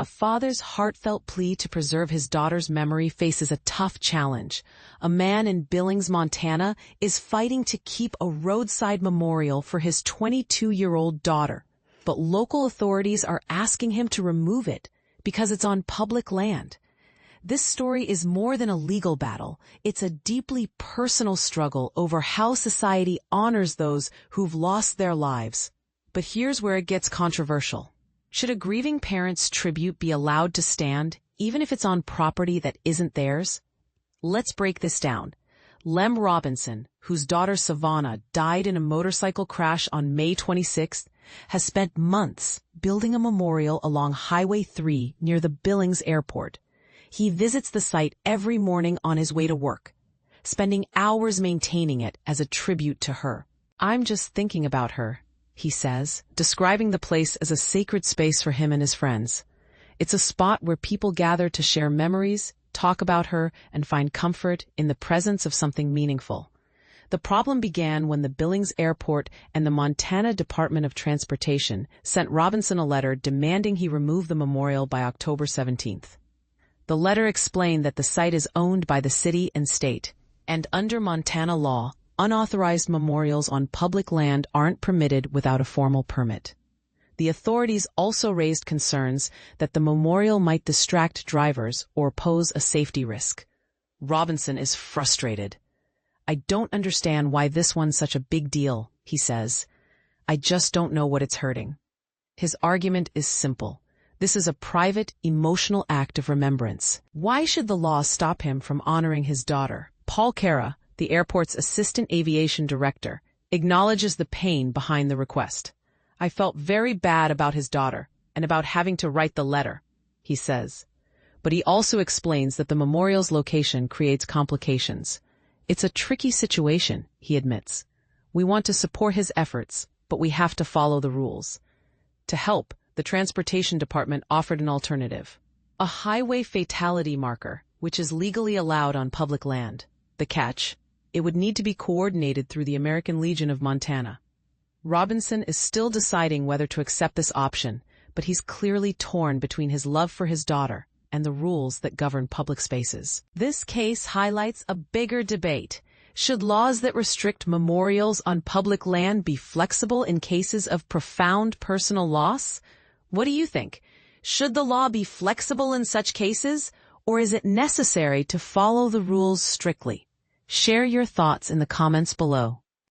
A father's heartfelt plea to preserve his daughter's memory faces a tough challenge. A man in Billings, Montana, is fighting to keep a roadside memorial for his 22-year-old daughter, but local authorities are asking him to remove it because it's on public land. This story is more than a legal battle. It's a deeply personal struggle over how society honors those who've lost their lives. But here's where it gets controversial. Should a grieving parent's tribute be allowed to stand, even if it's on property that isn't theirs? Let's break this down. Lem Robinson, whose daughter Savanah died in a motorcycle crash on May 26th, has spent months building a memorial along Highway 3 near the Billings airport. He visits the site every morning on his way to work, spending hours maintaining it as a tribute to her. "I'm just thinking about her," he says, describing the place as a sacred space for him and his friends. It's a spot where people gather to share memories, talk about her, and find comfort in the presence of something meaningful. The problem began when the Billings Airport and the Montana Department of Transportation sent Robinson a letter demanding he remove the memorial by October 17th. The letter explained that the site is owned by the city and state, and under Montana law, unauthorized memorials on public land aren't permitted without a formal permit. The authorities also raised concerns that the memorial might distract drivers or pose a safety risk. Robinson is frustrated. "I don't understand why this one's such a big deal," he says. "I just don't know what it's hurting." His argument is simple. This is a private, emotional act of remembrance. Why should the law stop him from honoring his daughter? Paul Khera, the airport's assistant aviation director, acknowledges the pain behind the request. "I felt very bad about his daughter and about having to write the letter," he says. But he also explains that the memorial's location creates complications. "It's a tricky situation," he admits. "We want to support his efforts, but we have to follow the rules." To help, the Transportation Department offered an alternative: a Highway Fatality Marker, which is legally allowed on public land. The catch: it would need to be coordinated through the American Legion of Montana. Robinson is still deciding whether to accept this option, but he's clearly torn between his love for his daughter and the rules that govern public spaces. This case highlights a bigger debate. Should laws that restrict memorials on public land be flexible in cases of profound personal loss? What do you think? Should the law be flexible in such cases, or is it necessary to follow the rules strictly? Share your thoughts in the comments below.